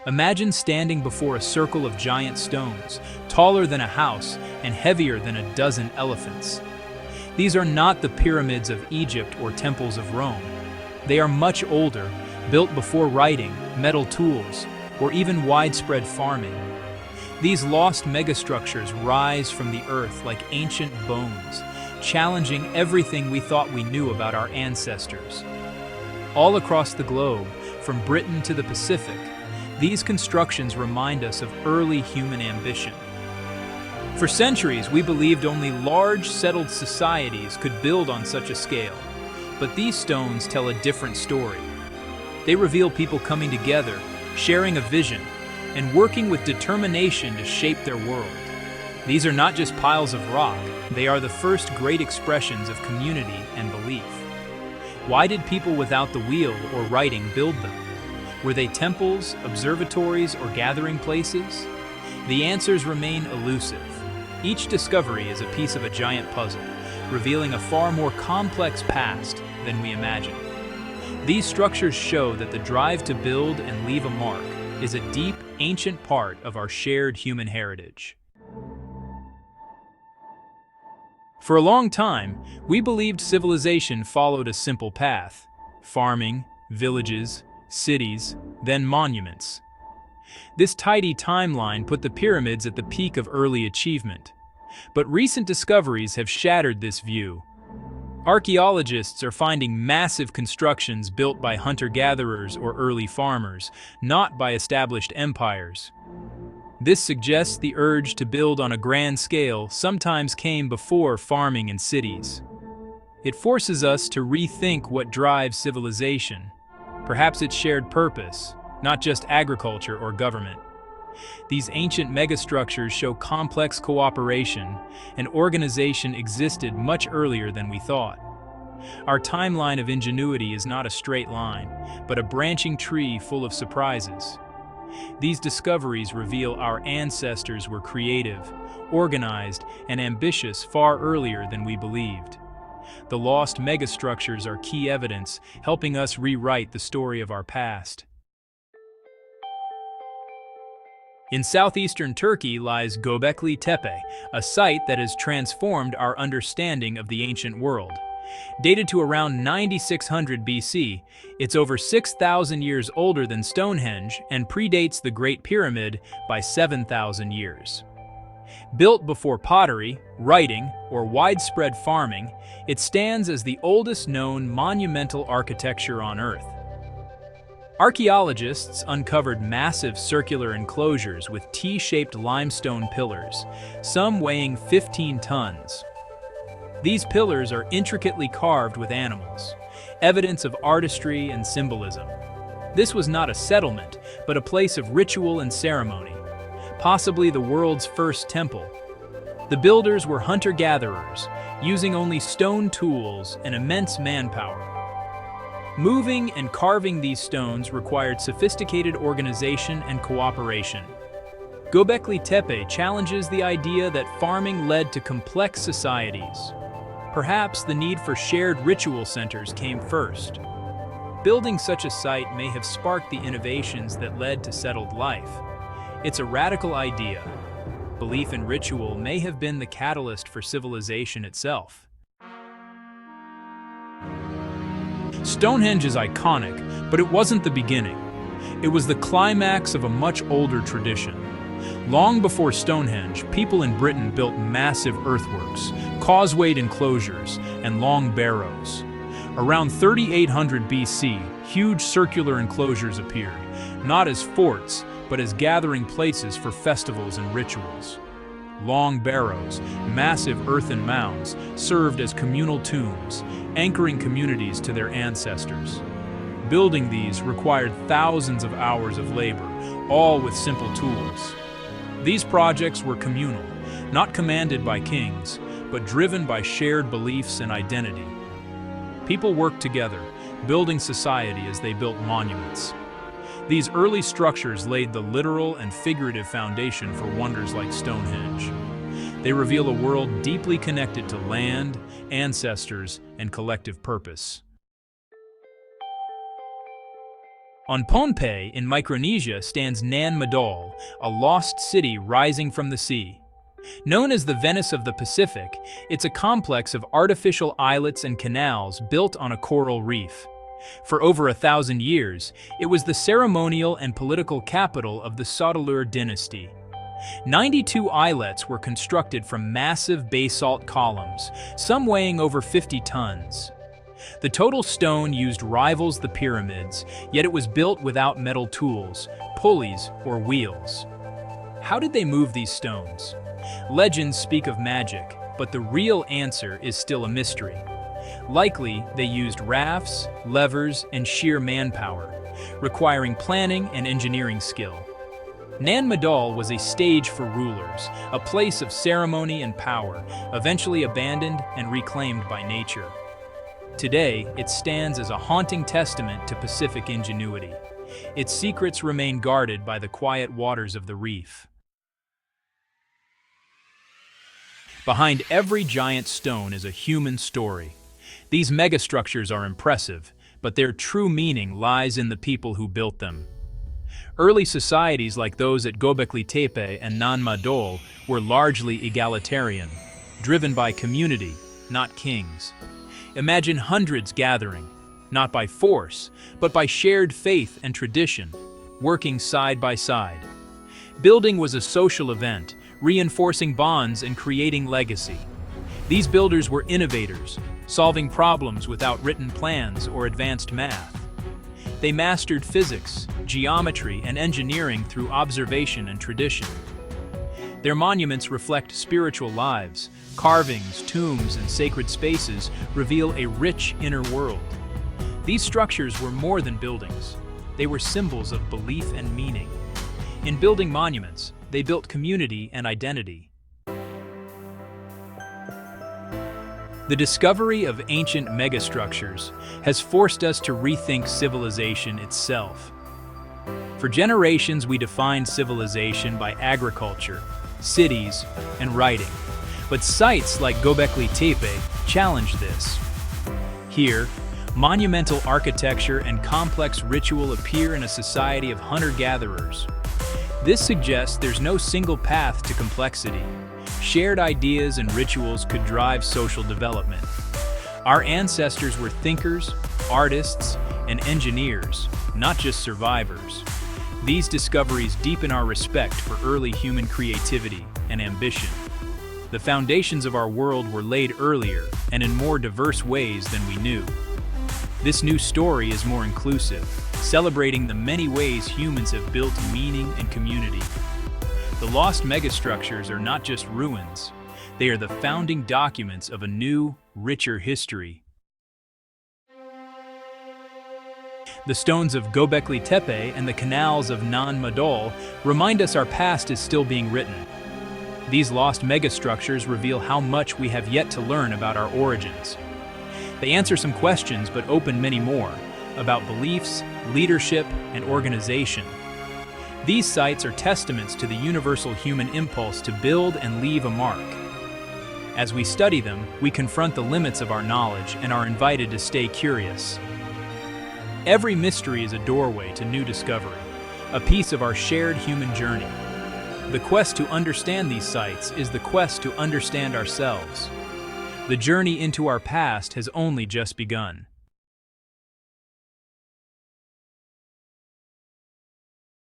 Imagine standing before a circle of giant stones, taller than a house and heavier than a dozen elephants. These are not the pyramids of Egypt or temples of Rome. They are much older, built before writing, metal tools, or even widespread farming. These lost megastructures rise from the earth like ancient bones, challenging everything we thought we knew about our ancestors. All across the globe, from Britain to the Pacific, these constructions remind us of early human ambition. For centuries, we believed only large, settled societies could build on such a scale. But these stones tell a different story. They reveal people coming together, sharing a vision, and working with determination to shape their world. These are not just piles of rock, they are the first great expressions of community and belief. Why did people without the wheel or writing build them? Were they temples, observatories, or gathering places? The answers remain elusive. Each discovery is a piece of a giant puzzle, revealing a far more complex past than we imagined. These structures show that the drive to build and leave a mark is a deep, ancient part of our shared human heritage. For a long time, we believed civilization followed a simple path: farming, villages, cities, then monuments. This tidy timeline put the pyramids at the peak of early achievement. But recent discoveries have shattered this view. Archaeologists are finding massive constructions built by hunter-gatherers or early farmers, not by established empires. This suggests the urge to build on a grand scale sometimes came before farming in cities. It forces us to rethink what drives civilization. Perhaps its shared purpose, not just agriculture or government. These ancient megastructures show complex cooperation, and organization existed much earlier than we thought. Our timeline of ingenuity is not a straight line, but a branching tree full of surprises. These discoveries reveal our ancestors were creative, organized, and ambitious far earlier than we believed. The lost megastructures are key evidence, helping us rewrite the story of our past. In southeastern Turkey lies Göbekli Tepe, a site that has transformed our understanding of the ancient world. Dated to around 9600 BC, it's over 6,000 years older than Stonehenge and predates the Great Pyramid by 7,000 years. Built before pottery, writing, or widespread farming, it stands as the oldest known monumental architecture on Earth. Archaeologists uncovered massive circular enclosures with T-shaped limestone pillars, some weighing 15 tons. These pillars are intricately carved with animals, evidence of artistry and symbolism. This was not a settlement, but a place of ritual and ceremony, possibly the world's first temple. The builders were hunter-gatherers, using only stone tools and immense manpower. Moving and carving these stones required sophisticated organization and cooperation. Göbekli Tepe challenges the idea that farming led to complex societies. Perhaps the need for shared ritual centers came first. Building such a site may have sparked the innovations that led to settled life. It's a radical idea. Belief in ritual may have been the catalyst for civilization itself. Stonehenge is iconic, but it wasn't the beginning. It was the climax of a much older tradition. Long before Stonehenge, people in Britain built massive earthworks, causewayed enclosures, and long barrows. Around 3800 BC, huge circular enclosures appeared, not as forts, but as gathering places for festivals and rituals. Long barrows, massive earthen mounds, served as communal tombs, anchoring communities to their ancestors. Building these required thousands of hours of labor, all with simple tools. These projects were communal, not commanded by kings, but driven by shared beliefs and identity. People worked together, building society as they built monuments. These early structures laid the literal and figurative foundation for wonders like Stonehenge. They reveal a world deeply connected to land, ancestors, and collective purpose. On Pohnpei in Micronesia stands Nan Madol, a lost city rising from the sea. Known as the Venice of the Pacific, it's a complex of artificial islets and canals built on a coral reef. For over 1,000 years, it was the ceremonial and political capital of the Sauteleur dynasty. 92 islets were constructed from massive basalt columns, some weighing over 50 tons. The total stone used rivals the pyramids, yet it was built without metal tools, pulleys, or wheels. How did they move these stones? Legends speak of magic, but the real answer is still a mystery. Likely, they used rafts, levers, and sheer manpower, requiring planning and engineering skill. Nan Madol was a stage for rulers, a place of ceremony and power, eventually abandoned and reclaimed by nature. Today, it stands as a haunting testament to Pacific ingenuity. Its secrets remain guarded by the quiet waters of the reef. Behind every giant stone is a human story. These megastructures are impressive, but their true meaning lies in the people who built them. Early societies like those at Göbekli Tepe and Nan Madol were largely egalitarian, driven by community, not kings. Imagine hundreds gathering, not by force, but by shared faith and tradition, working side by side. Building was a social event, reinforcing bonds and creating legacy. These builders were innovators, solving problems without written plans or advanced math. They mastered physics, geometry, and engineering through observation and tradition. Their monuments reflect spiritual lives. Carvings, tombs, and sacred spaces reveal a rich inner world. These structures were more than buildings. They were symbols of belief and meaning. In building monuments, they built community and identity. The discovery of ancient megastructures has forced us to rethink civilization itself. For generations, we defined civilization by agriculture, cities, and writing. But sites like Göbekli Tepe challenge this. Here, monumental architecture and complex ritual appear in a society of hunter-gatherers. This suggests there's no single path to complexity. Shared ideas and rituals could drive social development. Our ancestors were thinkers, artists, and engineers, not just survivors. These discoveries deepen our respect for early human creativity and ambition. The foundations of our world were laid earlier and in more diverse ways than we knew. This new story is more inclusive, celebrating the many ways humans have built meaning and community. The lost megastructures are not just ruins, they are the founding documents of a new, richer history. The stones of Göbekli Tepe and the canals of Nan Madol remind us our past is still being written. These lost megastructures reveal how much we have yet to learn about our origins. They answer some questions but open many more, about beliefs, leadership, and organization. These sites are testaments to the universal human impulse to build and leave a mark. As we study them, we confront the limits of our knowledge and are invited to stay curious. Every mystery is a doorway to new discovery, a piece of our shared human journey. The quest to understand these sites is the quest to understand ourselves. The journey into our past has only just begun.